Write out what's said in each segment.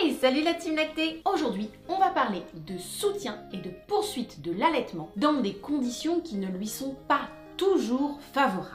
Hey, salut la team lactée! Aujourd'hui, on va parler de soutien et de poursuite de l'allaitement dans des conditions qui ne lui sont pas toujours favorables.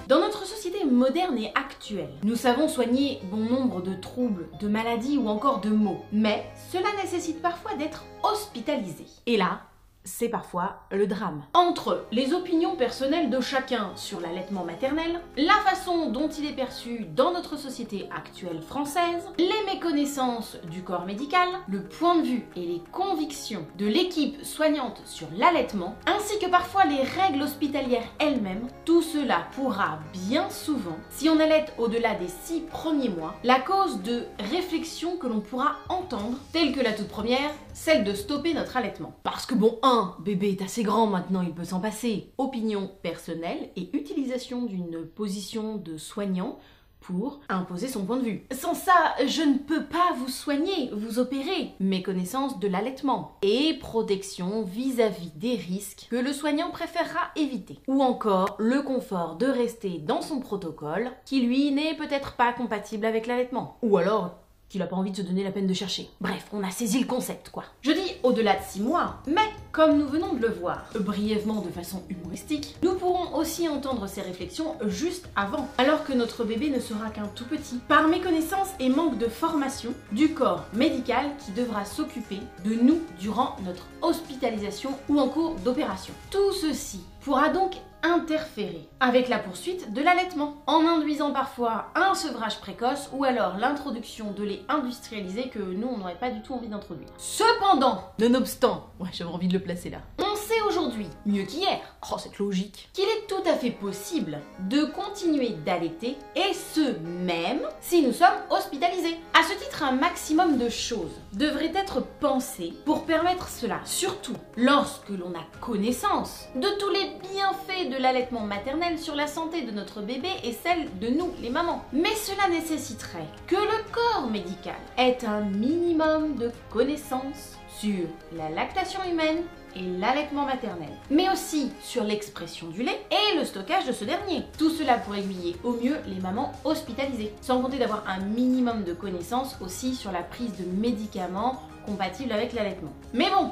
Dans notre société moderne et actuelle, nous savons soigner bon nombre de troubles, de maladies ou encore de maux, mais cela nécessite parfois d'être hospitalisé. Et là, c'est parfois le drame. Entre les opinions personnelles de chacun sur l'allaitement maternel, la façon dont il est perçu dans notre société actuelle française, les méconnaissances du corps médical, le point de vue et les convictions de l'équipe soignante sur l'allaitement, ainsi que parfois les règles hospitalières elles-mêmes, tout cela pourra bien souvent, si on allaite au-delà des 6 premiers mois, la cause de réflexions que l'on pourra entendre, telle que la toute première, celle de stopper notre allaitement. Parce que bon, bébé est assez grand maintenant, il peut s'en passer. Opinion personnelle et utilisation d'une position de soignant pour imposer son point de vue. Sans ça, je ne peux pas vous soigner, vous opérer. Méconnaissance de l'allaitement et protection vis-à-vis des risques que le soignant préférera éviter. Ou encore le confort de rester dans son protocole qui lui n'est peut-être pas compatible avec l'allaitement. Ou alors qu'il n'a pas envie de se donner la peine de chercher. Bref, on a saisi le concept, quoi. Je dis au-delà de 6 mois, mais comme nous venons de le voir, brièvement de façon humoristique, nous pourrons aussi entendre ces réflexions juste avant, alors que notre bébé ne sera qu'un tout petit, par méconnaissance et manque de formation du corps médical qui devra s'occuper de nous durant notre hospitalisation ou en cours d'opération. Tout ceci pourra donc interférer avec la poursuite de l'allaitement, en induisant parfois un sevrage précoce ou alors l'introduction de lait industrialisé que nous on n'aurait pas du tout envie d'introduire. Cependant, nonobstant, j'avais envie de le placer là, on sait aujourd'hui, mieux qu'hier, c'est logique, qu'il est tout à fait possible de continuer d'allaiter et ce même si nous sommes hospitalisés. À ce titre, un maximum de choses devraient être pensées pour permettre cela, surtout lorsque l'on a connaissance de tous les bienfaits de l'allaitement maternel sur la santé de notre bébé et celle de nous, les mamans. Mais cela nécessiterait que le corps médical ait un minimum de connaissances sur la lactation humaine et l'allaitement maternel, mais aussi sur l'expression du lait et le stockage de ce dernier. Tout cela pour aiguiller au mieux les mamans hospitalisées, sans compter d'avoir un minimum de connaissances aussi sur la prise de médicaments compatibles avec l'allaitement. Mais bon,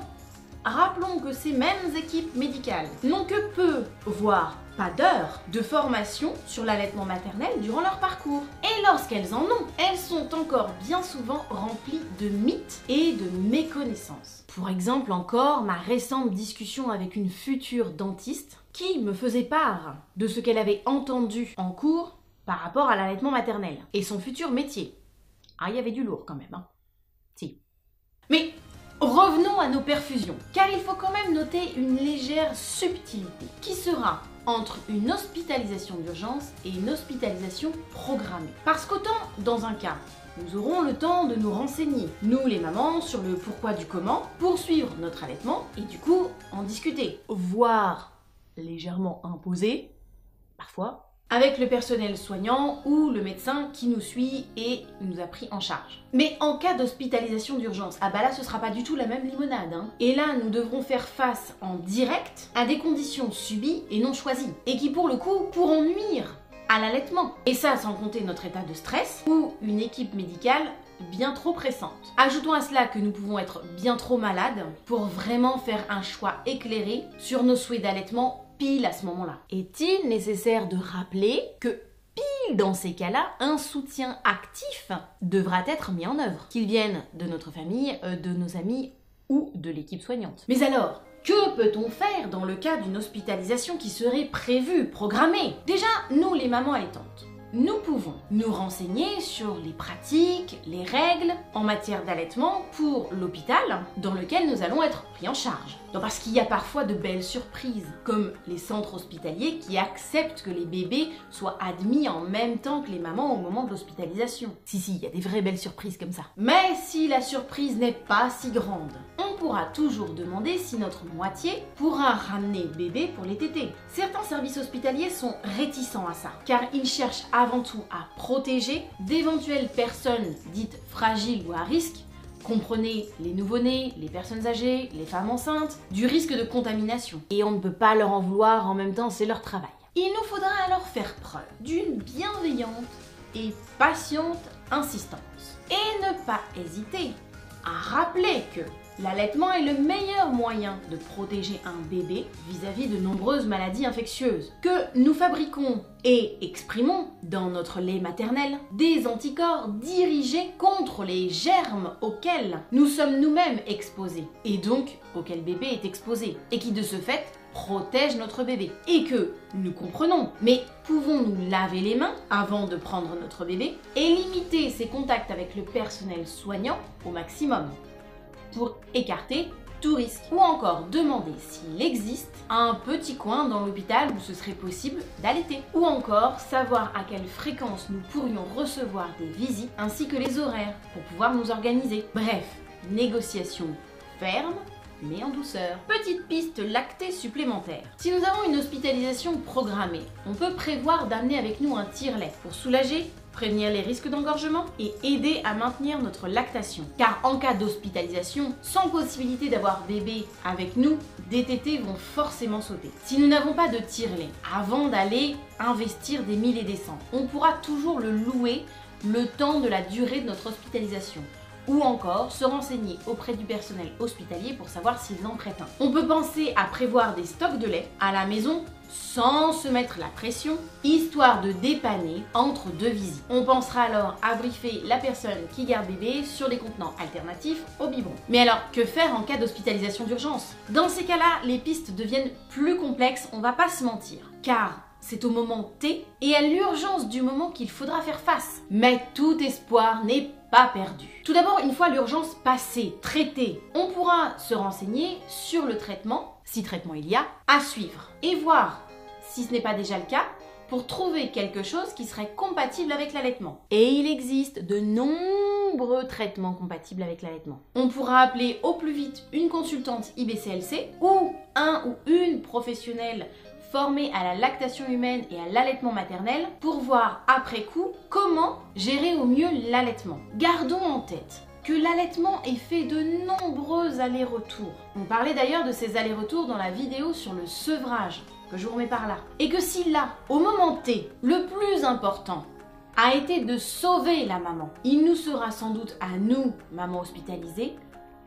rappelons que ces mêmes équipes médicales n'ont que peu, voire pas d'heures, de formation sur l'allaitement maternel durant leur parcours. Et lorsqu'elles en ont, elles sont encore bien souvent remplies de mythes et de méconnaissances. Pour exemple encore, ma récente discussion avec une future dentiste qui me faisait part de ce qu'elle avait entendu en cours par rapport à l'allaitement maternel et son futur métier. Il y avait du lourd quand même, Si. Mais revenons à nos perfusions, car il faut quand même noter une légère subtilité qui sera entre une hospitalisation d'urgence et une hospitalisation programmée. Parce qu'autant dans un cas, nous aurons le temps de nous renseigner, nous les mamans, sur le pourquoi du comment, pour suivre notre allaitement et du coup en discuter, voire légèrement imposer, parfois, avec le personnel soignant ou le médecin qui nous suit et nous a pris en charge. Mais en cas d'hospitalisation d'urgence, là ce sera pas du tout la même limonade. Et là nous devrons faire face en direct à des conditions subies et non choisies, et qui pour le coup pourront nuire à l'allaitement. Et ça sans compter notre état de stress ou une équipe médicale bien trop pressante. Ajoutons à cela que nous pouvons être bien trop malades pour vraiment faire un choix éclairé sur nos souhaits d'allaitement pile à ce moment-là. Est-il nécessaire de rappeler que pile dans ces cas-là, un soutien actif devra être mis en œuvre, qu'il vienne de notre famille, de nos amis ou de l'équipe soignante. Mais alors, que peut-on faire dans le cas d'une hospitalisation qui serait prévue, programmée? Déjà, nous les mamans allaitantes, nous pouvons nous renseigner sur les pratiques, les règles en matière d'allaitement pour l'hôpital dans lequel nous allons être pris en charge. Donc parce qu'il y a parfois de belles surprises, comme les centres hospitaliers qui acceptent que les bébés soient admis en même temps que les mamans au moment de l'hospitalisation. Si, il y a des vraies belles surprises comme ça. Mais si la surprise n'est pas si grande, on pourra toujours demander si notre moitié pourra ramener bébé pour les tétés. Certains services hospitaliers sont réticents à ça, car ils cherchent avant tout à protéger d'éventuelles personnes dites fragiles ou à risque Comprenez les nouveau-nés, les personnes âgées, les femmes enceintes, du risque de contamination. Et on ne peut pas leur en vouloir, en même temps c'est leur travail. Il nous faudra alors faire preuve d'une bienveillante et patiente insistance. Et ne pas hésiter à rappeler que l'allaitement est le meilleur moyen de protéger un bébé vis-à-vis de nombreuses maladies infectieuses. Que nous fabriquons et exprimons dans notre lait maternel des anticorps dirigés contre les germes auxquels nous sommes nous-mêmes exposés et donc auxquels le bébé est exposé et qui de ce fait protège notre bébé et que nous comprenons. Mais pouvons-nous laver les mains avant de prendre notre bébé et limiter ses contacts avec le personnel soignant au maximum pour écarter tout risque? Ou encore demander s'il existe un petit coin dans l'hôpital où ce serait possible d'allaiter. Ou encore savoir à quelle fréquence nous pourrions recevoir des visites ainsi que les horaires pour pouvoir nous organiser. Bref, négociation ferme mais en douceur. Petite piste lactée supplémentaire. Si nous avons une hospitalisation programmée, on peut prévoir d'amener avec nous un tire-lait pour soulager, prévenir les risques d'engorgement et aider à maintenir notre lactation. Car en cas d'hospitalisation, sans possibilité d'avoir bébé avec nous, des tétés vont forcément sauter. Si nous n'avons pas de tire-lait, avant d'aller investir des milliers et des cents, on pourra toujours le louer le temps de la durée de notre hospitalisation. Ou encore se renseigner auprès du personnel hospitalier pour savoir s'ils en prêtent un. On peut penser à prévoir des stocks de lait à la maison sans se mettre la pression, histoire de dépanner entre deux visites. On pensera alors à briefer la personne qui garde bébé sur des contenants alternatifs au biberon. Mais alors, que faire en cas d'hospitalisation d'urgence? Dans ces cas-là, les pistes deviennent plus complexes, on va pas se mentir. Car c'est au moment T et à l'urgence du moment qu'il faudra faire face. Mais tout espoir n'est pas perdu. Tout d'abord, une fois l'urgence passée, traitée, on pourra se renseigner sur le traitement, si traitement il y a, à suivre. Et voir, si ce n'est pas déjà le cas, pour trouver quelque chose qui serait compatible avec l'allaitement. Et il existe de nombreux traitements compatibles avec l'allaitement. On pourra appeler au plus vite une consultante IBCLC ou un ou une professionnelle formée à la lactation humaine et à l'allaitement maternel pour voir après coup comment gérer au mieux l'allaitement. Gardons en tête que l'allaitement est fait de nombreux allers-retours. On parlait d'ailleurs de ces allers-retours dans la vidéo sur le sevrage, que je vous remets par là. Et que si là, au moment T, le plus important a été de sauver la maman, il nous sera sans doute à nous, maman hospitalisée,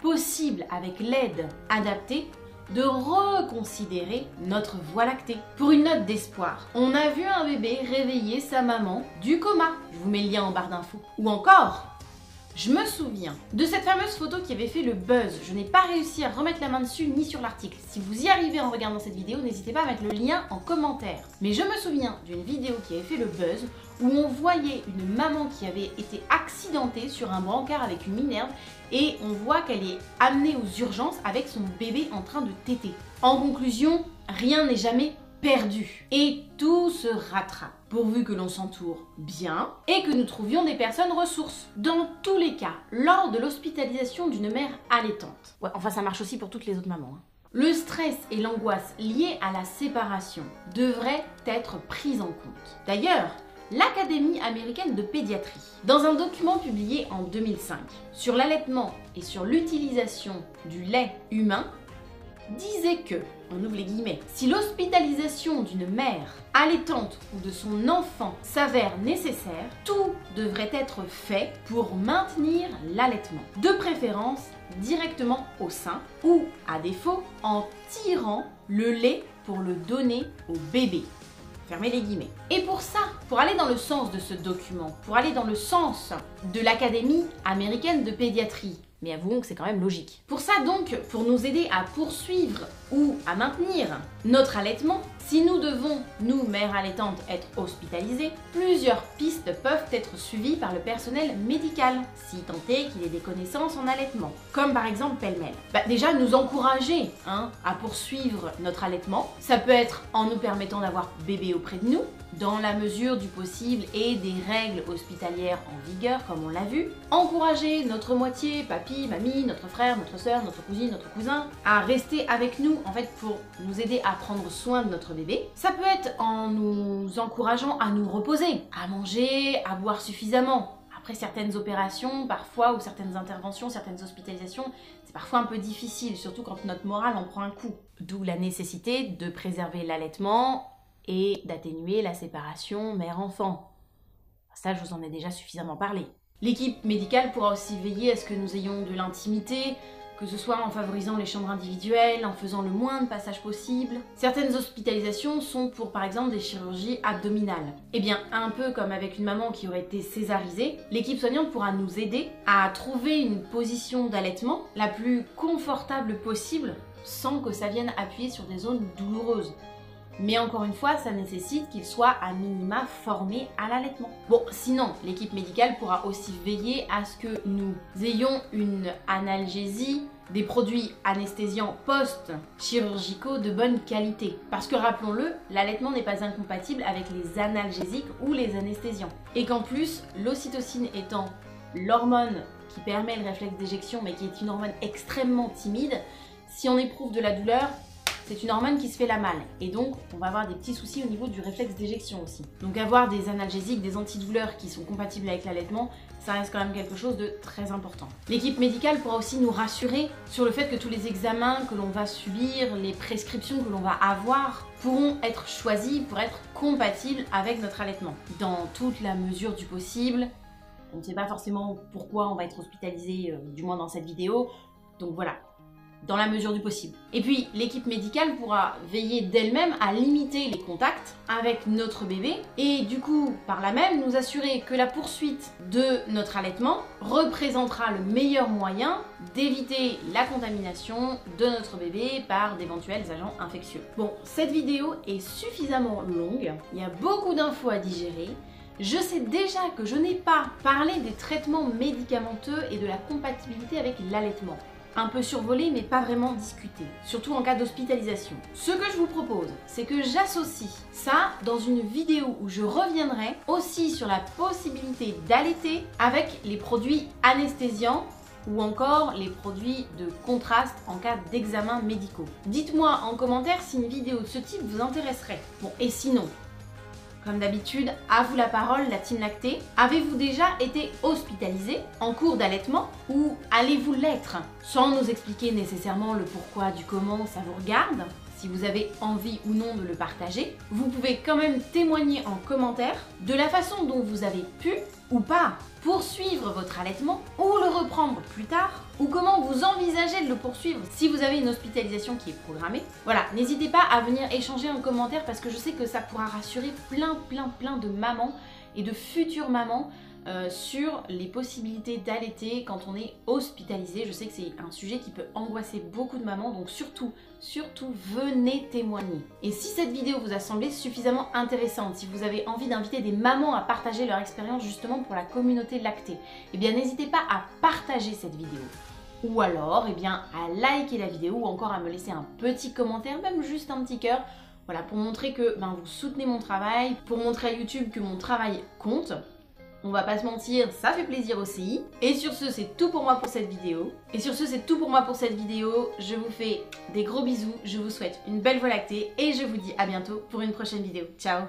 possible avec l'aide adaptée de reconsidérer notre voie lactée. Pour une note d'espoir, on a vu un bébé réveiller sa maman du coma. Je vous mets le lien en barre d'infos. Ou encore, je me souviens de cette fameuse photo qui avait fait le buzz. Je n'ai pas réussi à remettre la main dessus ni sur l'article. Si vous y arrivez en regardant cette vidéo, n'hésitez pas à mettre le lien en commentaire. Mais je me souviens d'une vidéo qui avait fait le buzz où on voyait une maman qui avait été accidentée sur un brancard avec une minerve et on voit qu'elle est amenée aux urgences avec son bébé en train de téter. En conclusion, rien n'est jamais perdu et tout se rattrape pourvu que l'on s'entoure bien et que nous trouvions des personnes ressources. Dans tous les cas, lors de l'hospitalisation d'une mère allaitante, ouais, enfin ça marche aussi pour toutes les autres mamans, hein. Le stress et l'angoisse liés à la séparation devraient être pris en compte. D'ailleurs, l'Académie américaine de pédiatrie, dans un document publié en 2005 sur l'allaitement et sur l'utilisation du lait humain, disait que, on ouvre les guillemets, si l'hospitalisation d'une mère allaitante ou de son enfant s'avère nécessaire, tout devrait être fait pour maintenir l'allaitement. De préférence directement au sein ou, à défaut, en tirant le lait pour le donner au bébé. Fermez les guillemets. Et pour ça, pour aller dans le sens de ce document, pour aller dans le sens de l'Académie américaine de pédiatrie, mais avouons que c'est quand même logique. Pour ça donc, pour nous aider à poursuivre ou à maintenir notre allaitement, si nous devons, nous, mères allaitantes, être hospitalisées, plusieurs pistes peuvent être suivies par le personnel médical, si tant est qu'il ait des connaissances en allaitement. Comme par exemple pêle-mêle. Déjà, nous encourager à poursuivre notre allaitement. Ça peut être en nous permettant d'avoir bébé auprès de nous, dans la mesure du possible et des règles hospitalières en vigueur, comme on l'a vu. Encourager notre moitié, papy, mamie, notre frère, notre soeur, notre cousine, notre cousin, à rester avec nous, en fait, pour nous aider à prendre soin de notre bébé. Ça peut être en nous encourageant à nous reposer, à manger, à boire suffisamment, à Après certaines opérations, parfois, ou certaines interventions, certaines hospitalisations, c'est parfois un peu difficile, surtout quand notre morale en prend un coup. D'où la nécessité de préserver l'allaitement et d'atténuer la séparation mère-enfant. Ça, je vous en ai déjà suffisamment parlé. L'équipe médicale pourra aussi veiller à ce que nous ayons de l'intimité, que ce soit en favorisant les chambres individuelles, en faisant le moins de passages possible. Certaines hospitalisations sont pour par exemple des chirurgies abdominales. Eh bien, un peu comme avec une maman qui aurait été césarisée, l'équipe soignante pourra nous aider à trouver une position d'allaitement la plus confortable possible sans que ça vienne appuyer sur des zones douloureuses. Mais encore une fois, ça nécessite qu'il soit à minima formé à l'allaitement. Bon, sinon, l'équipe médicale pourra aussi veiller à ce que nous ayons une analgésie, des produits anesthésiants post-chirurgicaux de bonne qualité. Parce que rappelons-le, l'allaitement n'est pas incompatible avec les analgésiques ou les anesthésiants. Et qu'en plus, l'ocytocine étant l'hormone qui permet le réflexe d'éjection, mais qui est une hormone extrêmement timide, si on éprouve de la douleur, c'est une hormone qui se fait la malle et donc on va avoir des petits soucis au niveau du réflexe d'éjection aussi. Donc avoir des analgésiques, des antidouleurs qui sont compatibles avec l'allaitement, ça reste quand même quelque chose de très important. L'équipe médicale pourra aussi nous rassurer sur le fait que tous les examens que l'on va subir, les prescriptions que l'on va avoir, pourront être choisis pour être compatibles avec notre allaitement. Dans toute la mesure du possible, on ne sait pas forcément pourquoi on va être hospitalisé, du moins dans cette vidéo, donc voilà. Dans la mesure du possible. Et puis, l'équipe médicale pourra veiller d'elle-même à limiter les contacts avec notre bébé et du coup, par là même, nous assurer que la poursuite de notre allaitement représentera le meilleur moyen d'éviter la contamination de notre bébé par d'éventuels agents infectieux. Bon, cette vidéo est suffisamment longue, il y a beaucoup d'infos à digérer. Je sais déjà que je n'ai pas parlé des traitements médicamenteux et de la compatibilité avec l'allaitement. Un peu survolé mais pas vraiment discuté, surtout en cas d'hospitalisation. Ce que je vous propose, c'est que j'associe ça dans une vidéo où je reviendrai aussi sur la possibilité d'allaiter avec les produits anesthésiants ou encore les produits de contraste en cas d'examens médicaux. Dites-moi en commentaire si une vidéo de ce type vous intéresserait. Bon, et sinon, comme d'habitude, à vous la parole, la team lactée. Avez-vous déjà été hospitalisé en cours d'allaitement ou allez-vous l'être? Sans nous expliquer nécessairement le pourquoi du comment, ça vous regarde. Si vous avez envie ou non de le partager, vous pouvez quand même témoigner en commentaire de la façon dont vous avez pu ou pas poursuivre votre allaitement ou le reprendre plus tard ou comment vous envisagez de le poursuivre si vous avez une hospitalisation qui est programmée. Voilà, n'hésitez pas à venir échanger en commentaire parce que je sais que ça pourra rassurer plein de mamans et de futures mamans sur les possibilités d'allaiter quand on est hospitalisé. Je sais que c'est un sujet qui peut angoisser beaucoup de mamans, donc surtout venez témoigner. Et si cette vidéo vous a semblé suffisamment intéressante, si vous avez envie d'inviter des mamans à partager leur expérience justement pour la communauté lactée, eh bien n'hésitez pas à partager cette vidéo. Ou alors, eh bien, à liker la vidéo ou encore à me laisser un petit commentaire, même juste un petit cœur, voilà, pour montrer que vous soutenez mon travail, pour montrer à YouTube que mon travail compte. On va pas se mentir, ça fait plaisir aussi. Et sur ce, c'est tout pour moi pour cette vidéo. Je vous fais des gros bisous, je vous souhaite une belle voie lactée et je vous dis à bientôt pour une prochaine vidéo. Ciao!